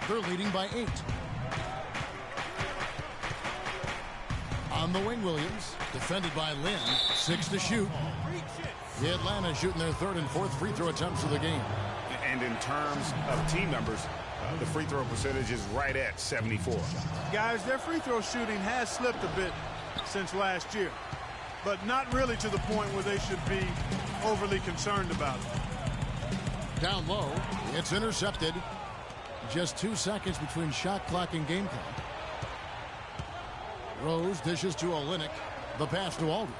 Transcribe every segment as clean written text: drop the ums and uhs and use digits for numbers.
They're leading by 8. On the wing, Williams. Defended by Lynn. 6 to shoot. Atlanta shooting their 3rd and 4th free throw attempts of the game. And in terms of team numbers, the free throw percentage is right at 74. Guys, their free throw shooting has slipped a bit since last year, but not really to the point where they should be overly concerned about it. Down low, it's intercepted. Just 2 seconds between shot clock and game clock. Rose dishes to Olynyk. The pass to Aldridge.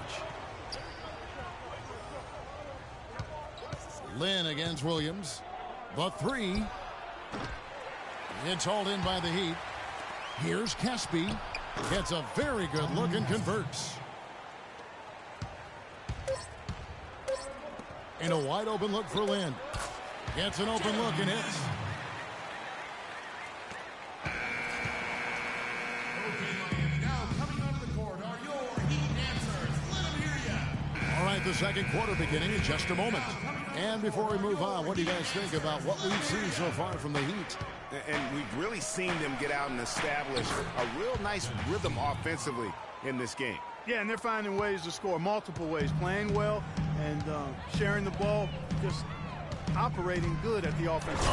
Lynn against Williams. The 3. It's hauled in by the Heat. Here's Caspi. Gets a very good look and converts. And a wide open look for Lynn. Gets an open look and hits. All right, the second quarter beginning in just a moment. And before we move on, what do you guys think about what we've seen so far from the Heat? And we've really seen them get out and establish a real nice rhythm offensively in this game. Yeah, and they're finding ways to score, multiple ways, playing well and sharing the ball, just operating good at the offensive.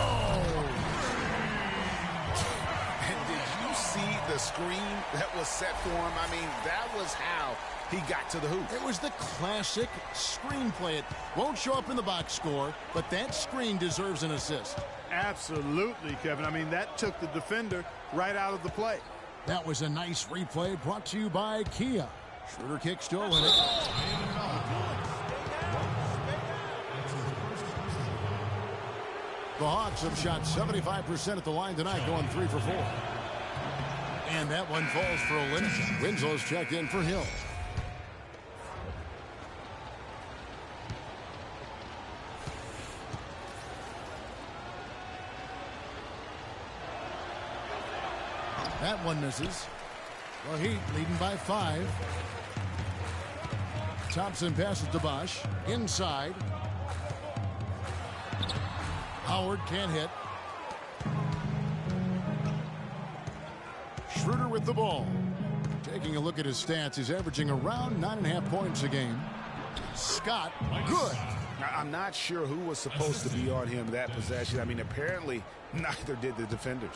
And did you see the screen that was set for him? I mean, that was how he got to the hoop. It was the classic screen play. It won't show up in the box score, but that screen deserves an assist. Absolutely, Kevin. I mean, that took the defender right out of the play. That was a nice replay brought to you by Kia. Schroeder kick still in it. The Hawks have shot 75% at the line tonight, going 3 for 4. And that one falls for Olynyk. Winslow's checked in for Hill. That one misses. The Heat leading by 5. Thompson passes to Bosch. Inside. Howard can't hit. Schroeder with the ball. Taking a look at his stats, he's averaging around 9.5 points a game. Scott, good. I'm not sure who was supposed to be on him that possession. I mean, apparently neither did the defenders.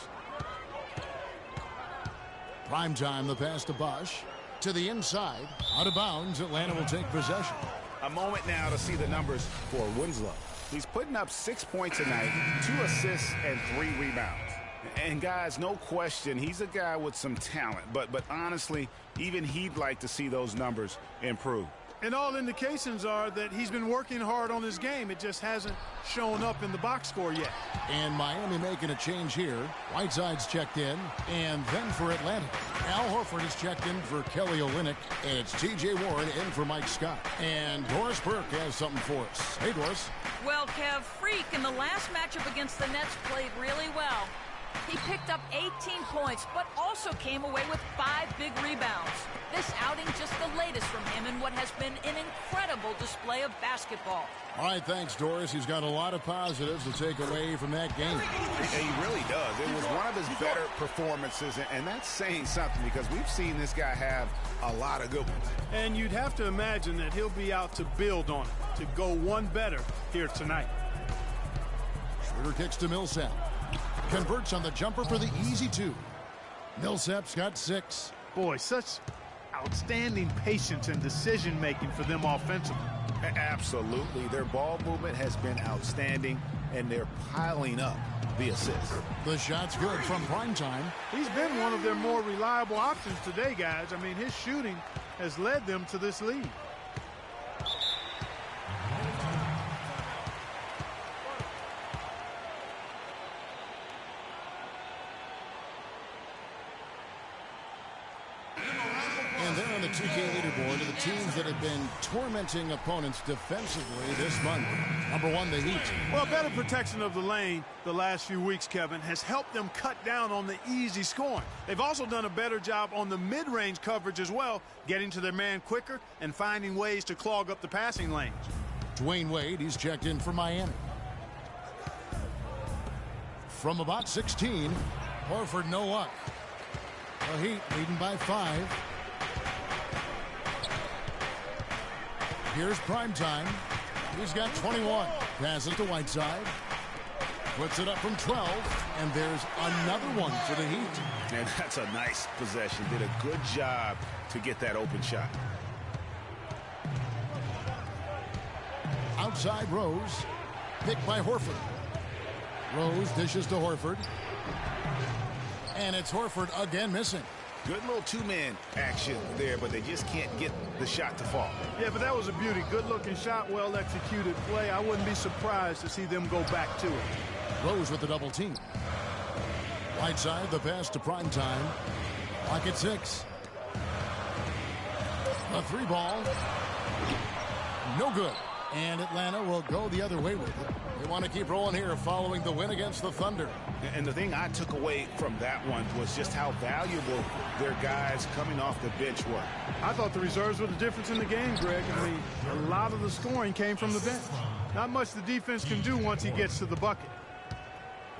Prime time, the pass to Bosch. To the inside. Out of bounds, Atlanta will take possession. A moment now to see the numbers for Winslow. He's putting up 6 points tonight, 2 assists, and 3 rebounds. And guys, no question, he's a guy with some talent. But honestly, even he'd like to see those numbers improve. And all indications are that he's been working hard on his game. It just hasn't shown up in the box score yet. And Miami making a change here. Whiteside's checked in. And then for Atlanta, Al Horford is checked in for Kelly Olynyk. And it's T.J. Warren in for Mike Scott. And Doris Burke has something for us. Hey, Doris. Well, Kev, Freak in the last matchup against the Nets played really well. He picked up 18 points, but also came away with 5 big rebounds. This outing just the latest from him in what has been an incredible display of basketball. All right, thanks, Doris. He's got a lot of positives to take away from that game. He really does. It was one of his better performances, and that's saying something because we've seen this guy have a lot of good ones. And you'd have to imagine that he'll be out to build on it, to go one better here tonight. Schroeder kicks to Millsap. Converts on the jumper for the easy 2. Millsap's got 6. Boy, such outstanding patience and decision-making for them offensively. Absolutely. Their ball movement has been outstanding, and they're piling up the assists. The shot's good from Primetime. He's been one of their more reliable options today, guys. I mean, his shooting has led them to this lead. And they're on the 2K leaderboard of the teams that have been tormenting opponents defensively this month. Number 1, the Heat. Well, better protection of the lane the last few weeks, Kevin, has helped them cut down on the easy scoring. They've also done a better job on the mid-range coverage as well, getting to their man quicker and finding ways to clog up the passing lanes. Dwayne Wade, he's checked in for Miami. From about 16, Horford, no luck. The Heat leading by 5. Here's Primetime. He's got 21. Passes to Whiteside. Puts it up from 12. And there's another one for the Heat. And that's a nice possession. Did a good job to get that open shot. Outside Rose. Picked by Horford. Rose dishes to Horford. And it's Horford again missing. Good little two-man action there, but they just can't get the shot to fall. Yeah, but that was a beauty. Good-looking shot, well-executed play. I wouldn't be surprised to see them go back to it. Rose with the double team. Whiteside, the pass to Primetime. Clock at 6. A 3-ball. No good. And Atlanta will go the other way with it. They want to keep rolling here following the win against the Thunder. And the thing I took away from that one was just how valuable their guys coming off the bench were. I thought the reserves were the difference in the game, Greg. I mean, a lot of the scoring came from the bench. Not much the defense can do once he gets to the bucket.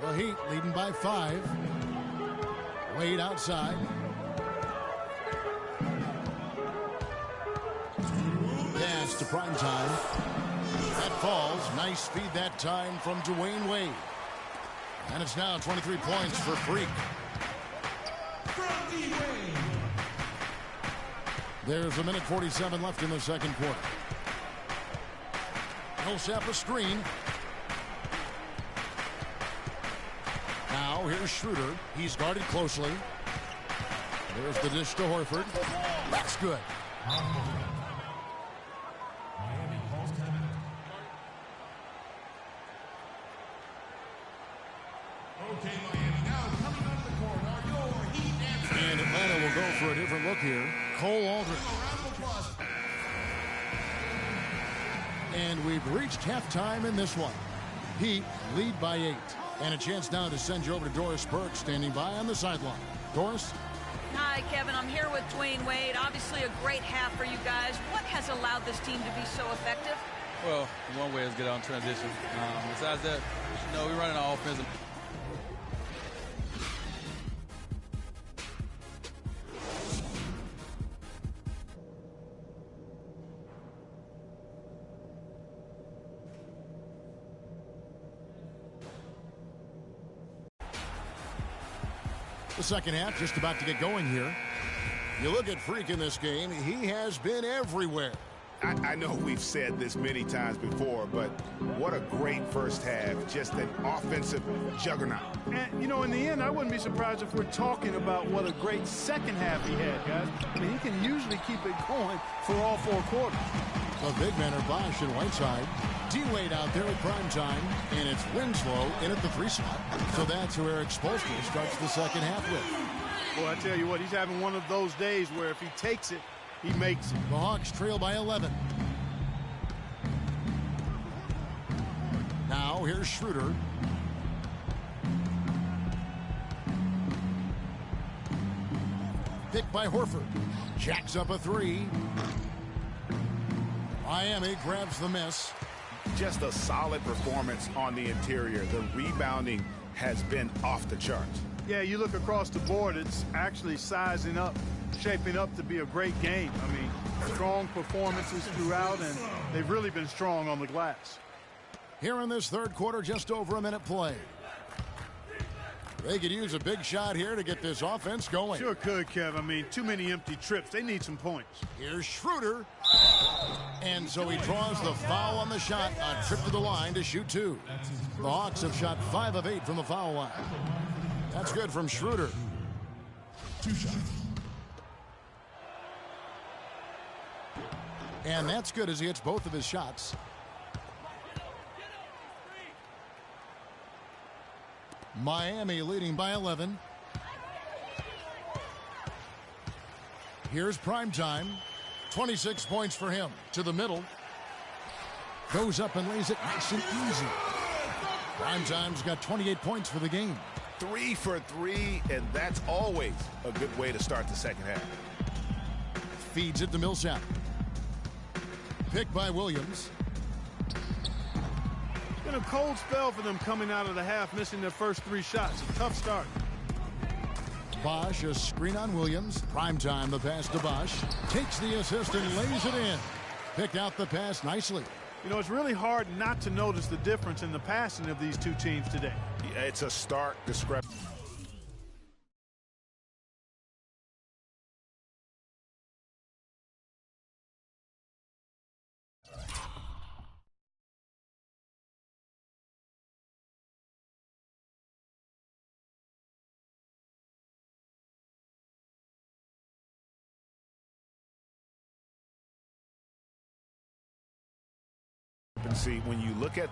The Heat leading by 5. Wade outside. Pass to Primetime. That falls. Nice feed that time from Dwayne Wade. And it's now 23 points for Freak. There's 1:47 left in the second quarter. Millsap a screen. Now here's Schroeder. He's guarded closely. There's the dish to Horford. That's good. And Atlanta will go for a different look here. Cole Aldridge. And we've reached halftime in this one. Heat lead by 8. And a chance now to send you over to Doris Burke, standing by on the sideline. Doris? Hi, Kevin. I'm here with Dwayne Wade. Obviously a great half for you guys. What has allowed this team to be so effective? Well, one way is get out in transition. Besides that, we're running our offense. The second half just about to get going here. You look at Freak in this game, he has been everywhere. I know we've said this many times before, but what a great first half. Just an offensive juggernaut. And, in the end, I wouldn't be surprised if we're talking about what a great second half he had, guys. I mean, he can usually keep it going for all 4 quarters. The big men are Bosch and Whiteside. D-Wade out there at Primetime, and it's Winslow in at the 3 spot. So that's who Eric Spoelstra starts the second half with. Well, I tell you what, he's having one of those days where if he takes it, he makes it. The Hawks trail by 11. Now here's Schroeder. Picked by Horford. Jacks up a 3. Miami grabs the miss. Just a solid performance on the interior. The rebounding has been off the charts. Yeah, you look across the board, it's actually sizing up, shaping up to be a great game. I mean, strong performances throughout, and they've really been strong on the glass. Here in this third quarter, just over a minute play. They could use a big shot here to get this offense going. Sure could, Kev. I mean, too many empty trips. They need some points. Here's Schroeder. And so he draws the foul on the shot. A trip to the line to shoot 2. The Hawks have shot 5 of 8 from the foul line. That's good from Schroeder. 2 shots. And that's good as he hits both of his shots. Miami leading by 11. Here's Primetime. 26 points for him. To the middle. Goes up and lays it nice and easy. Primetime's got 28 points for the game. 3 for 3, and that's always a good way to start the second half. Feeds it to Millsap. Picked by Williams. Been a cold spell for them coming out of the half, missing their first 3 shots. A tough start. Bosch, a screen on Williams. Prime time, the pass to Bosch. Takes the assist and lays it in. Picked out the pass nicely. You know, it's really hard not to notice the difference in the passing of these two teams today. Yeah, it's a stark discrepancy. See, when you look at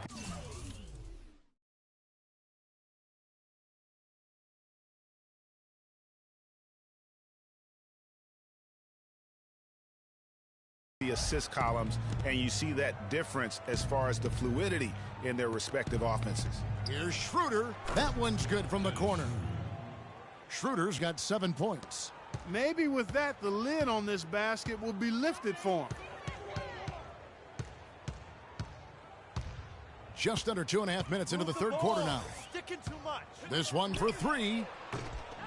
the assist columns, and you see that difference as far as the fluidity in their respective offenses. Here's Schroeder. That one's good from the corner. Schroeder's got 7 points. Maybe with that, the lid on this basket will be lifted for him. Just under 2.5 minutes into the third quarter now. Sticking too much. This one for three.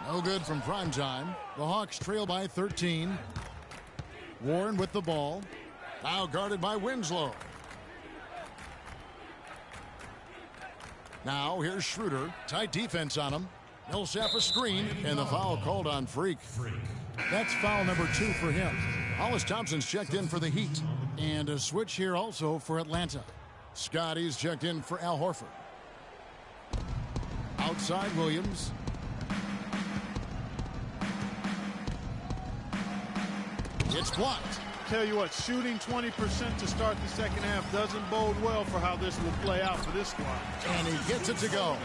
No good from prime time. The Hawks trail by 13. Warren with the ball. Now guarded by Winslow. Now here's Schroeder. Tight defense on him. Millsap a screen, and the foul called on Freak. That's foul number 2 for him. Hollis Thompson's checked in for the Heat. And a switch here also for Atlanta. Scotty's checked in for Al Horford. Outside Williams. It's blocked. Tell you what, shooting 20% to start the second half doesn't bode well for how this will play out for this squad. And he gets it to go.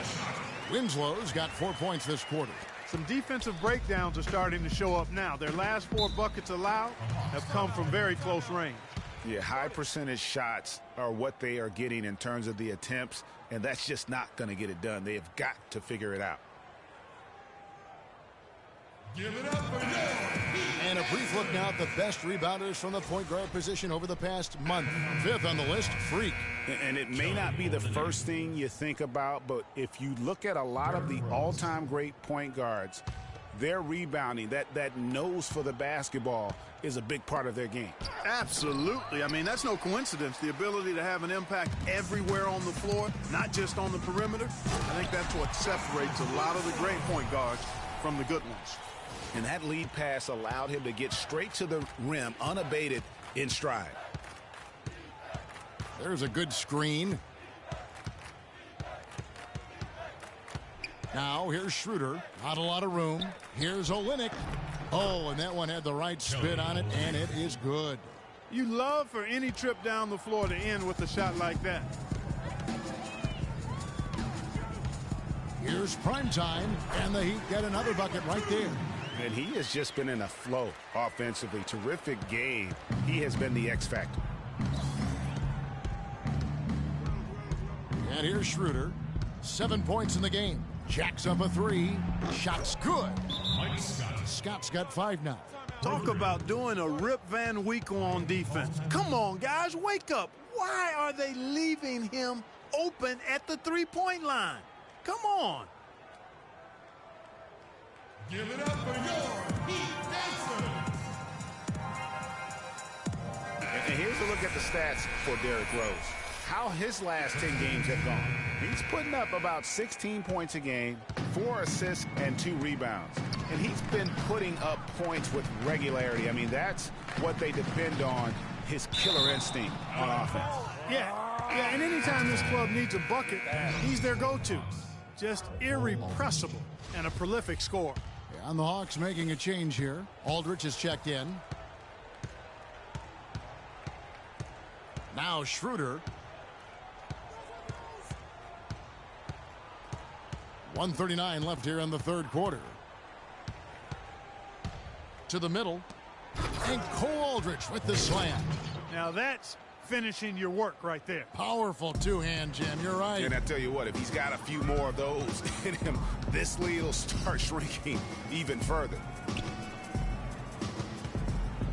Winslow's got 4 points this quarter. Some defensive breakdowns are starting to show up now. Their last 4 buckets allowed have come from very close range. Yeah, high percentage shots are what they are getting in terms of the attempts, and that's just not going to get it done. They have got to figure it out. Give it up for And a brief look now at the best rebounders from the point guard position over the past month. 5th on the list, Freak. And it may not be the first thing you think about, but if you look at a lot of the all-time great point guards, their rebounding, that nose for the basketball, is a big part of their game. Absolutely. I mean, that's no coincidence. The ability to have an impact everywhere on the floor, not just on the perimeter. I think that's what separates a lot of the great point guards from the good ones. And that lead pass allowed him to get straight to the rim, unabated, in stride. There's a good screen. Now here's Schroeder. Not a lot of room. Here's Olynyk. Oh, and that one had the right spin on it, and it is good. You love for any trip down the floor to end with a shot like that. Here's prime time, and the Heat get another bucket right there. And he has just been in a flow offensively. Terrific game. He has been the X factor. And here's Schroeder. 7 points in the game. Jacks up a 3. Shot's good. Scott's got 5 now. Talk about doing a Rip Van Winkle on defense. Come on, guys, wake up. Why are they leaving him open at the three-point line? Come on. Give it up for your Heat Dancer. And here's a look at the stats for Derrick Rose. How his last 10 games have gone. He's putting up about 16 points a game, 4 assists, and 2 rebounds. And he's been putting up points with regularity. I mean, that's what they depend on, his killer instinct on offense. Yeah, and anytime this club needs a bucket, he's their go-to. Just irrepressible and a prolific scorer. Yeah, and the Hawks making a change here. Aldridge is checked in. Now Schroeder. 1:39 left here in the third quarter. To the middle. And Cole Aldridge with the slam. Now that's finishing your work right there. Powerful two-hand jam. You're right. And I tell you what, if he's got a few more of those in him, this lead will start shrinking even further.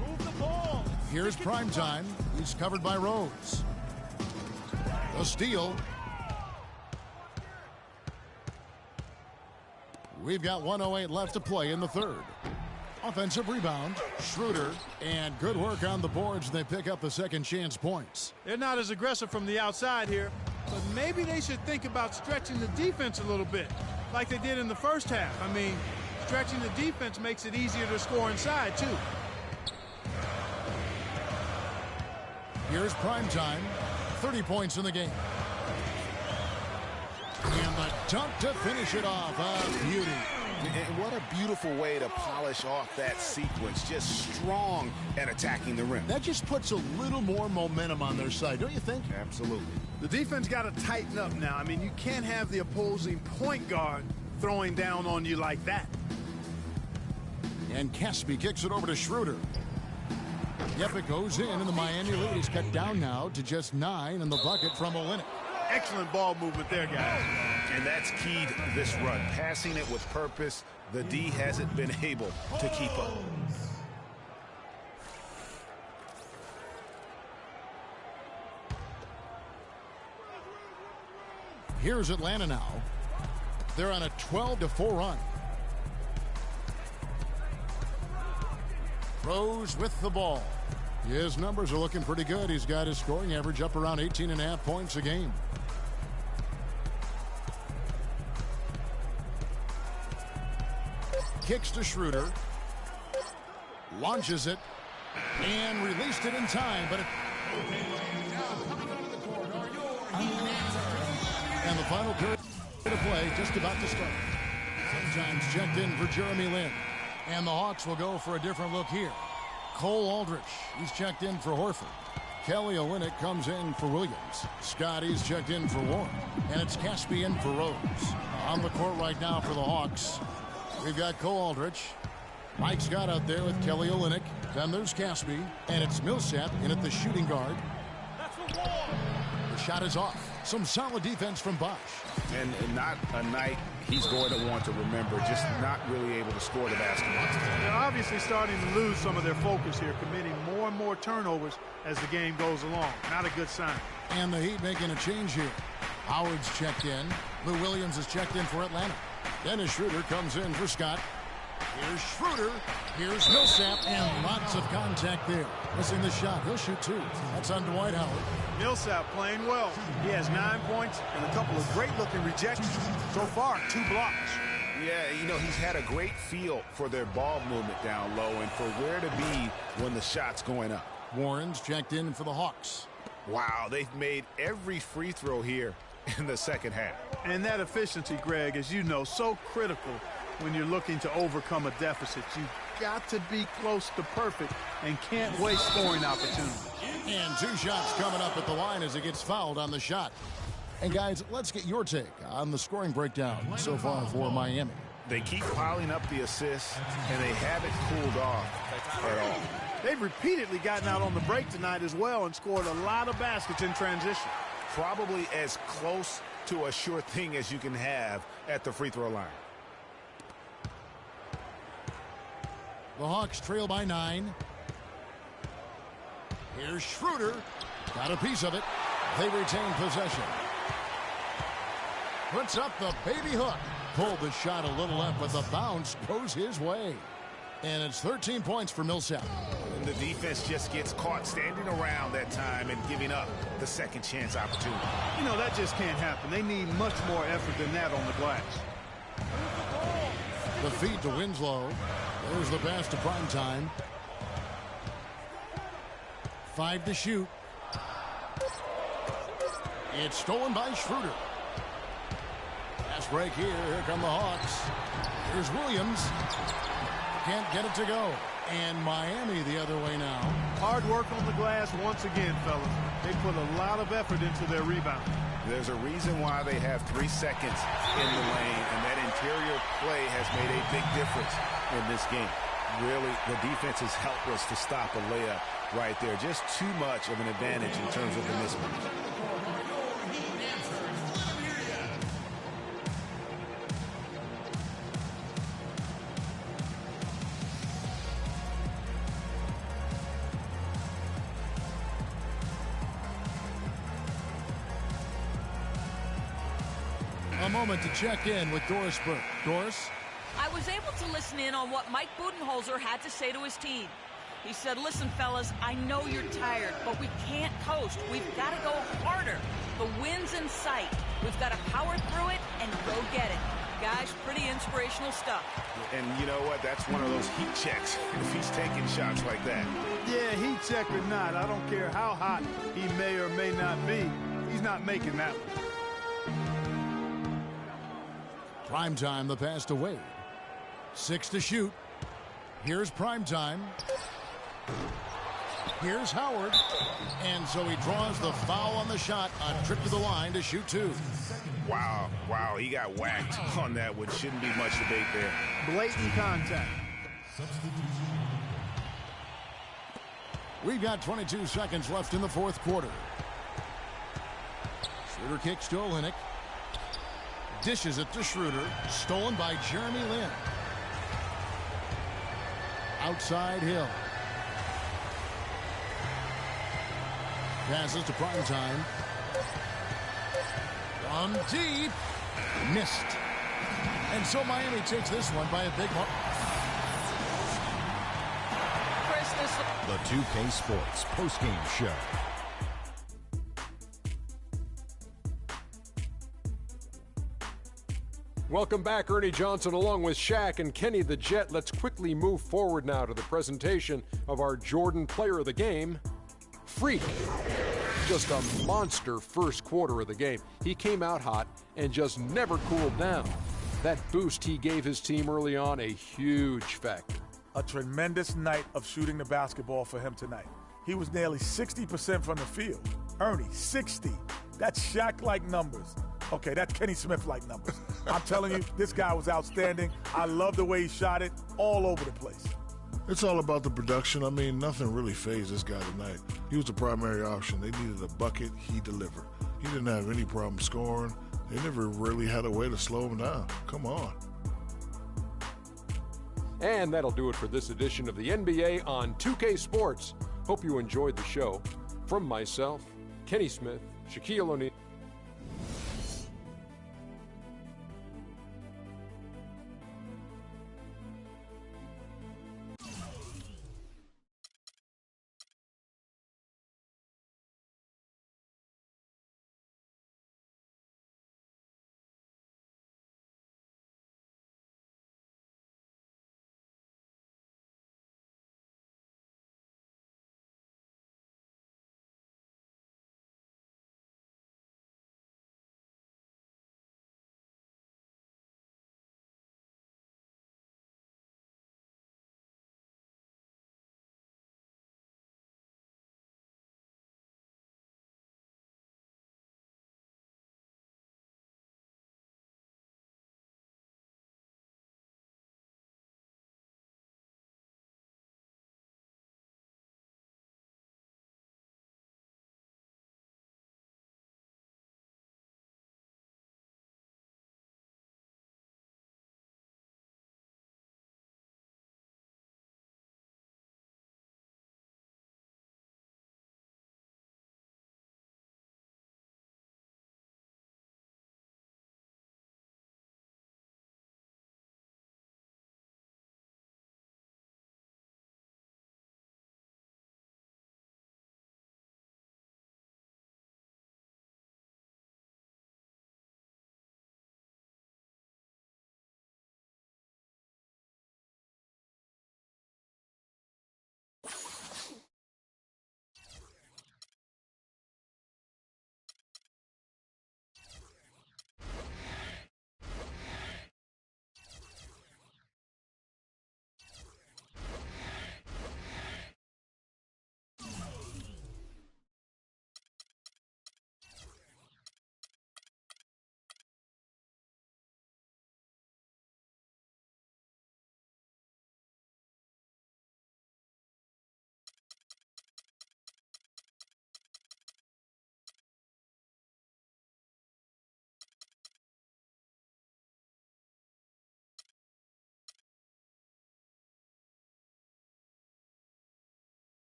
Move the ball. Here's prime time. He's covered by Rose. The steal. We've got 1:08 left to play in the third. Offensive rebound, Schroeder, and good work on the boards. They pick up the second chance points. They're not as aggressive from the outside here, but maybe they should think about stretching the defense a little bit, like they did in the first half. I mean, stretching the defense makes it easier to score inside, too. Here's prime time, 30 points in the game. And the dunk to finish it off. A beauty. And what a beautiful way to polish off that sequence. Just strong at attacking the rim. That just puts a little more momentum on their side, don't you think? Absolutely. The defense got to tighten up now. I mean, you can't have the opposing point guard throwing down on you like that. And Caspi kicks it over to Schroeder. Yep, it goes in, and the Miami lead is cut down now to just 9 in the bucket from Olynyk. Excellent ball movement there, guys. And that's keyed this run. Passing it with purpose. The D hasn't been able to keep up. Here's Atlanta now. They're on a 12-4 run. Rose with the ball. His numbers are looking pretty good. He's got his scoring average up around 18.5 points a game. Kicks to Schroeder. Launches it. And released it in time, but and the final period of play just about to start. Sometimes checked in for Jeremy Lin. And the Hawks will go for a different look here. Cole Aldrich, he's checked in for Horford. Kelly Olynyk comes in for Williams. Scotty's checked in for Warren. And it's Caspi in for Rose. On the court right now for the Hawks, we've got Cole Aldrich. Mike Scott out there with Kelly Olynyk. Then there's Caspi. And it's Millsap in at the shooting guard. The shot is off. Some solid defense from Bosch. And not a night he's going to want to remember, just not really able to score the basketball. They're obviously starting to lose some of their focus here, committing more and more turnovers as the game goes along. Not a good sign. And the Heat making a change here. Howard's checked in. Lou Williams is checked in for Atlanta. Dennis Schroeder comes in for Scott. Here's Schroeder. Here's Millsap. And lots of contact there. Missing the shot. He'll shoot 2. That's on Dwight Howard. Millsap playing well. He has 9 points and a couple of great-looking rejections. So far, 2 blocks. Yeah, you know, he's had a great feel for their ball movement down low and for where to be when the shot's going up. Warren's checked in for the Hawks. Wow, they've made every free throw here in the second half. And that efficiency, Greg, as you know, so critical when you're looking to overcome a deficit. You've got to be close to perfect and can't waste scoring opportunities. And 2 shots coming up at the line as it gets fouled on the shot. And guys, let's get your take on the scoring breakdown so far for Miami. They keep piling up the assists, and they haven't cooled off at all. They've repeatedly gotten out on the break tonight as well and scored a lot of baskets in transition. Probably as close to a sure thing as you can have at the free throw line. The Hawks trail by 9. Here's Schroeder. Got a piece of it. They retain possession. Puts up the baby hook. Pulled the shot a little left, but the bounce goes his way. And it's 13 points for Millsap. And the defense just gets caught standing around that time and giving up the second chance opportunity. You know, that just can't happen. They need much more effort than that on the glass. The feed to Winslow. There's the pass to Primetime. 5 to shoot. It's stolen by Schroeder. Pass break here. Here come the Hawks. Here's Williams. Can't get it to go. And Miami the other way now. Hard work on the glass once again, fellas. They put a lot of effort into their rebound. There's a reason why they have 3 seconds in the lane, and that interior play has made a big difference in this game. Really, the defense is helpless to stop a layup right there. Just too much of an advantage in terms of the mismatch. A moment to check in with Doris Burke. Doris? was able to listen in on what Mike Budenholzer had to say to his team. He said, listen, fellas, I know you're tired, but we can't coast. We've got to go harder. The win's in sight. We've got to power through it and go get it. Guys, pretty inspirational stuff. And you know what? That's one of those heat checks if he's taking shots like that. Yeah, heat check or not, I don't care how hot he may or may not be. He's not making that one. Primetime, the pass to Wade. 6 to shoot. Here's Primetime. Here's Howard. And so he draws the foul on the shot. A trip to the line to shoot 2. Wow, he got whacked on that one. Shouldn't be much debate there. Blatant contact. We've got 22 seconds left in the fourth quarter. Schroeder kicks to Olynyk. Dishes it to Schroeder. Stolen by Jeremy Lin. Outside Hill. Passes to Primetime. On deep. Missed. And so Miami takes this one by a big mark. The 2K Sports postgame show. Welcome back, Ernie Johnson along with Shaq and Kenny the Jet. Let's quickly move forward now to the presentation of our Jordan Player of the Game, Freak. Just a monster first quarter of the game. He came out hot and just never cooled down. That boost he gave his team early on, a huge factor. A tremendous night of shooting the basketball for him tonight. He was nearly 60% from the field. Ernie, 60. That's Shaq-like numbers. Okay, that's Kenny Smith-like numbers. I'm telling you, this guy was outstanding. I love the way he shot it all over the place. It's all about the production. I mean, nothing really fazed this guy tonight. He was the primary option. They needed a bucket. He delivered. He didn't have any problem scoring. They never really had a way to slow him down. Come on. And that'll do it for this edition of the NBA on 2K Sports. Hope you enjoyed the show. From myself, Kenny Smith, Shaquille O'Neal.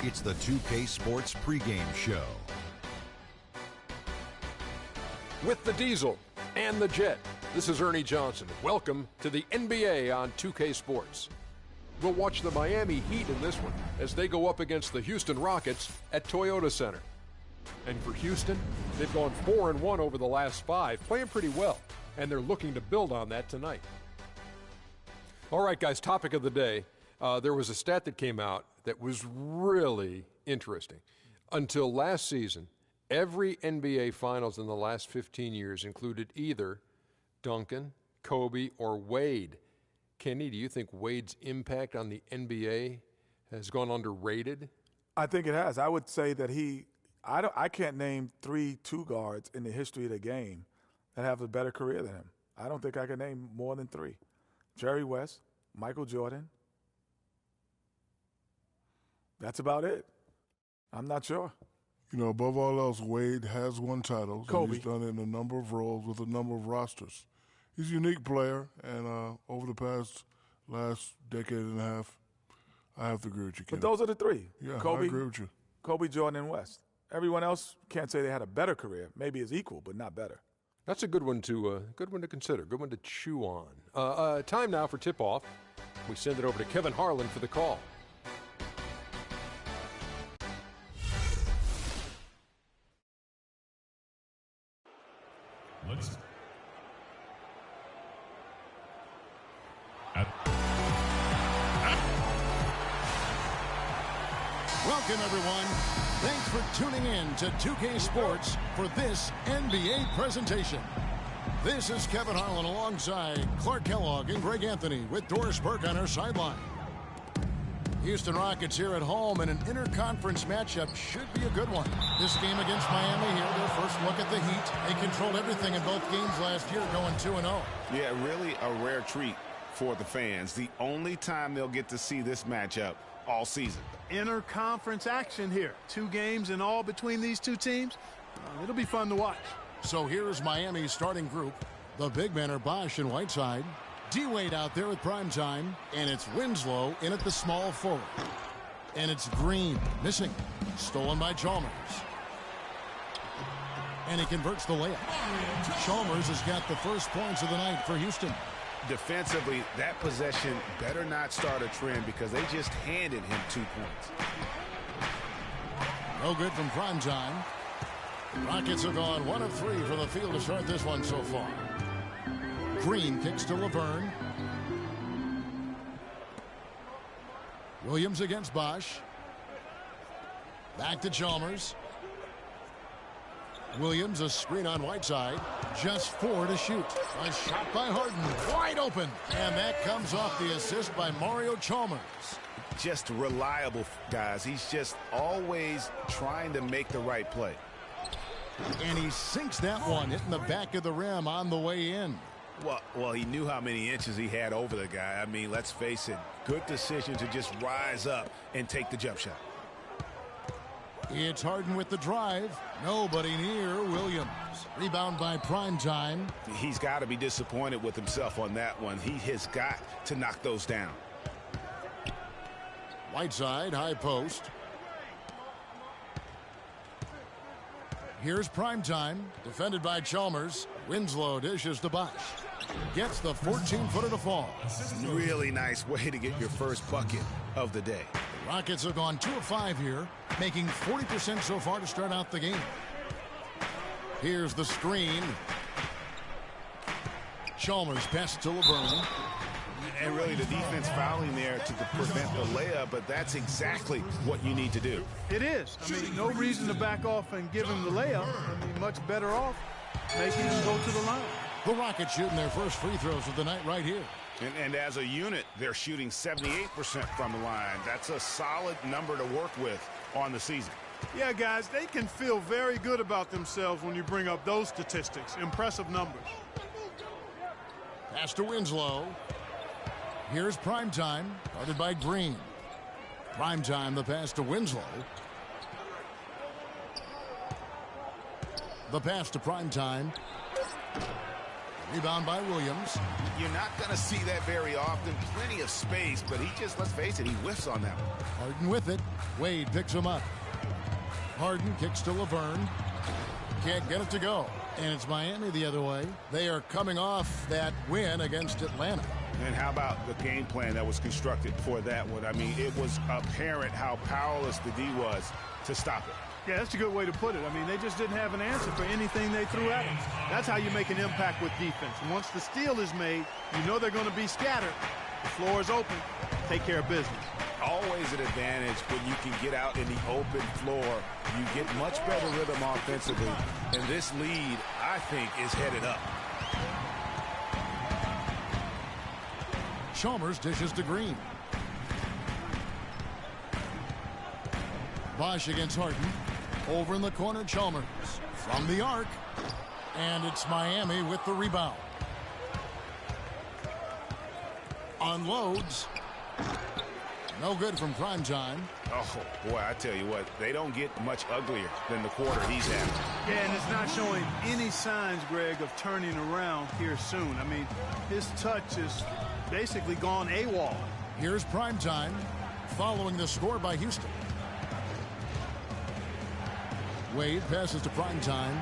It's the 2K Sports pregame show. With the Diesel and the Jet, this is Ernie Johnson. Welcome to the NBA on 2K Sports. We'll watch the Miami Heat in this one as they go up against the Houston Rockets at Toyota Center. And for Houston, they've gone 4-1 over the last 5, playing pretty well, and they're looking to build on that tonight. All right, guys, topic of the day. There was a stat that came out that was really interesting. Until last season, every NBA Finals in the last 15 years included either Duncan, Kobe, or Wade. Kenny, do you think Wade's impact on the NBA has gone underrated? I think it has. I would say that I can't name 3 two guards in the history of the game that have a better career than him. I don't think I can name more than 3. Jerry West, Michael Jordan. That's about it. I'm not sure. You know, above all else, Wade has won titles. Kobe. And he's done it in a number of roles with a number of rosters. He's a unique player, and over the last decade and a half, I have to agree with you, Kenny. But those are the 3. Yeah, Kobe, I agree with you. Kobe, Jordan, and West. Everyone else can't say they had a better career. Maybe it's equal, but not better. That's a good one to consider, good one to chew on. Time now for tip-off. We send it over to Kevin Harlan for the call. Welcome, everyone. Thanks for tuning in to 2K Sports for this NBA presentation. This is Kevin Harlan alongside Clark Kellogg and Greg Anthony with Doris Burke on our sideline. Houston Rockets here at home, and an interconference matchup should be a good one. This game against Miami here, their first look at the Heat. They controlled everything in both games last year, going 2-0. Yeah, really a rare treat for the fans. The only time they'll get to see this matchup all season. Interconference action here. 2 games in all between these 2 teams. It'll be fun to watch. So here's Miami's starting group. The big men are Bosh and Whiteside. D-Wade out there at prime time, and it's Winslow in at the small forward. And it's Green missing. Stolen by Chalmers. And he converts the layup. Chalmers has got the first points of the night for Houston. Defensively, that possession better not start a trend because they just handed him 2 points. No good from prime time. Rockets have gone 1 of 3 from the field to start this one so far. Green kicks to Laverne. Williams against Bosh. Back to Chalmers. Williams, a screen on Whiteside. Just 4 to shoot. A shot by Harden. Wide open. And that comes off the assist by Mario Chalmers. Just reliable, guys. He's just always trying to make the right play. And he sinks that one, hitting the back of the rim on the way in. Well, he knew how many inches he had over the guy. I mean, let's face it, good decision to just rise up and take the jump shot. It's Harden with the drive. Nobody near Williams. Rebound by Primetime. He's got to be disappointed with himself on that one. He has got to knock those down. Whiteside, high post. Here's Primetime, defended by Chalmers. Winslow dishes to Bosh. Gets the 14-footer to fall. Really nice way to get your first bucket of the day. The Rockets have gone 2 of 5 here, making 40% so far to start out the game. Here's the screen. Chalmers pass to Laverne. And really the defense fouling there to prevent the layup, but that's exactly what you need to do. It is. I mean, no reason to back off and give him the layup. I mean, much better off making him go to the line. The Rockets shooting their first free throws of the night right here. And as a unit, they're shooting 78% from the line. That's a solid number to work with on the season. Yeah, guys, they can feel very good about themselves when you bring up those statistics. Impressive numbers. Pass to Winslow. Here's Primetime, guarded by Green. Primetime, the pass to Winslow. The pass to Primetime. Rebound by Williams. You're not going to see that very often. Plenty of space, but he just, let's face it, he whiffs on that one. Harden with it. Wade picks him up. Harden kicks to Laverne. Can't get it to go. And it's Miami the other way. They are coming off that win against Atlanta. And how about the game plan that was constructed for that one? I mean, it was apparent how powerless the D was to stop it. Yeah, that's a good way to put it. I mean, they just didn't have an answer for anything they threw at them. That's how you make an impact with defense. And once the steal is made, you know they're going to be scattered. The floor is open. Take care of business. Always an advantage when you can get out in the open floor. You get much better rhythm offensively. And this lead, I think, is headed up. Chalmers dishes to Green. Bosch against Harden. Over in the corner, Chalmers. From the arc. And it's Miami with the rebound. Unloads. No good from prime time. Oh, boy, I tell you what, they don't get much uglier than the quarter he's having. Yeah, and it's not showing any signs, Greg, of turning around here soon. I mean, his touch is basically gone AWOL. Here's prime time following the score by Houston. Wade passes to prime time.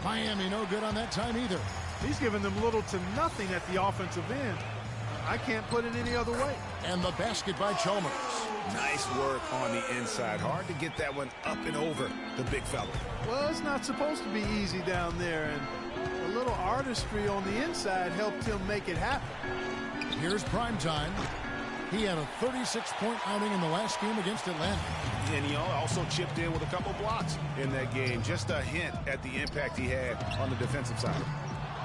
Miami no good on that time either. He's giving them little to nothing at the offensive end. I can't put it any other way. And the basket by Chalmers. Nice work on the inside. Hard to get that one up and over the big fella. Well, it's not supposed to be easy down there, and a little artistry on the inside helped him make it happen. Here's prime time. He had a 36-point outing in the last game against Atlanta. And he also chipped in with a couple blocks in that game. Just a hint at the impact he had on the defensive side.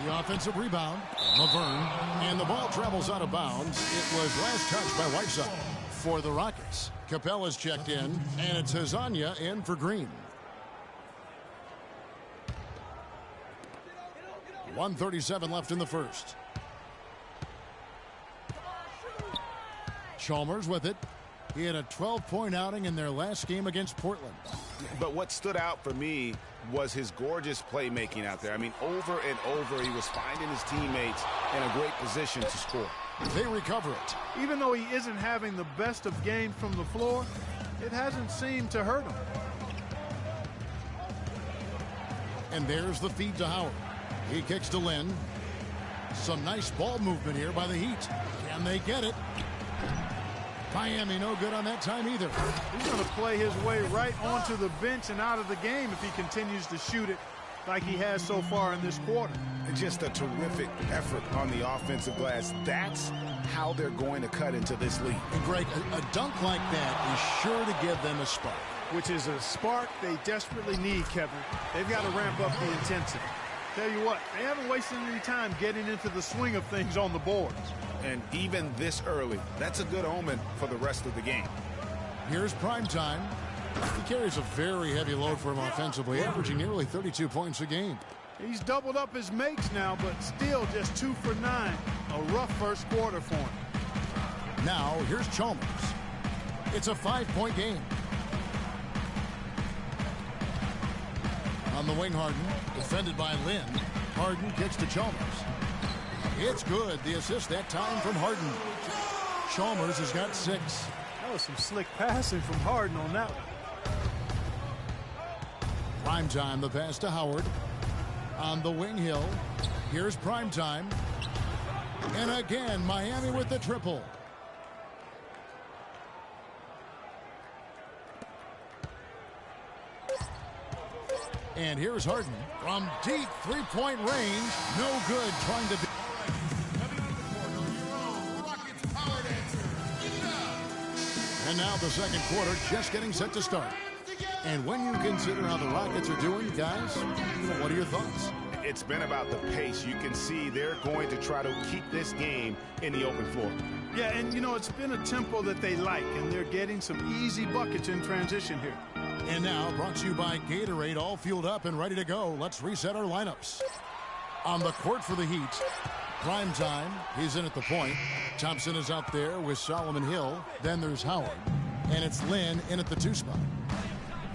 The offensive rebound, Laverne, and the ball travels out of bounds. It was last touched by Whiteside. For the Rockets, Capella's checked in, and it's Hezonja in for Green. 1:37 left in the first. Chalmers with it. He had a 12-point outing in their last game against Portland. But what stood out for me was his gorgeous playmaking out there. I mean, over and over, he was finding his teammates in a great position to score. They recover it. Even though he isn't having the best of games from the floor, it hasn't seemed to hurt him. And there's the feed to Howard. He kicks to Lynn. Some nice ball movement here by the Heat. Can they get it? Miami no good on that time either. He's going to play his way right onto the bench and out of the game if he continues to shoot it like he has so far in this quarter. Just a terrific effort on the offensive glass. That's how they're going to cut into this league. And Greg, a dunk like that is sure to give them a spark. Which is a spark they desperately need, Kevin. They've got to ramp up the intensity. Tell you what, they haven't wasted any time getting into the swing of things on the boards. And even this early, that's a good omen for the rest of the game. Here's prime time. He carries a very heavy load for him offensively, averaging nearly 32 points a game. He's doubled up his makes now, but still just 2 for 9. A rough first quarter for him. Now, here's Chalmers. It's a 5-point game. On the wing, Harden, defended by Lynn. Harden kicks to Chalmers. It's good. The assist that time from Harden. Chalmers has got 6. That was some slick passing from Harden on that one. Prime time, the pass to Howard. On the wing, Hill. Here's prime time. And again, Miami with the triple. And here's Harden from deep three-point range. No good trying to... And now the second quarter just getting set to start. And when you consider how the Rockets are doing, guys, what are your thoughts? It's been about the pace. You can see they're going to try to keep this game in the open floor. Yeah, and, you know, it's been a tempo that they like, and they're getting some easy buckets in transition here. And now, brought to you by Gatorade, all fueled up and ready to go. Let's reset our lineups. On the court for the Heat, prime time, he's in at the point. Thompson is out there with Solomon Hill. Then there's Howard. And it's Lynn in at the 2 spot.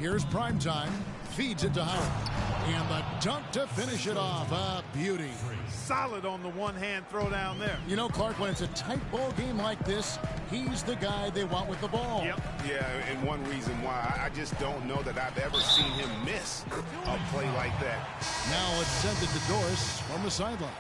Here's Primetime. Feeds it to Howard. And the dunk to finish it off. A beauty. Solid on the one-hand throw down there. You know, Clark, when it's a tight ball game like this, he's the guy they want with the ball. Yep. Yeah, and one reason why, I just don't know that I've ever seen him miss a play like that. Now let's send it to Doris from the sideline.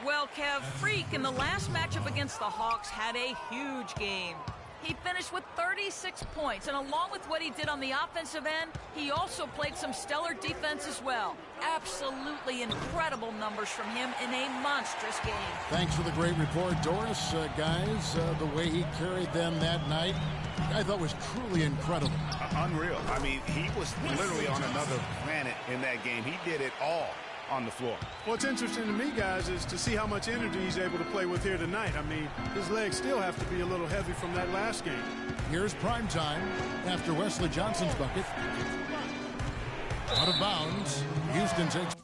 Well, Kev, Freak in the last matchup against the Hawks had a huge game. He finished with 36 points, and along with what he did on the offensive end, he also played some stellar defense as well. Absolutely incredible numbers from him in a monstrous game. Thanks for the great report, Doris. Guys, the way he carried them that night, I thought was truly incredible. Unreal. I mean, he was literally on another planet in that game. He did it all on the floor. What's interesting to me, guys, is to see how much energy he's able to play with here tonight. I mean, his legs still have to be a little heavy from that last game. Here's Primetime after Wesley Johnson's bucket. Out of bounds. Houston takes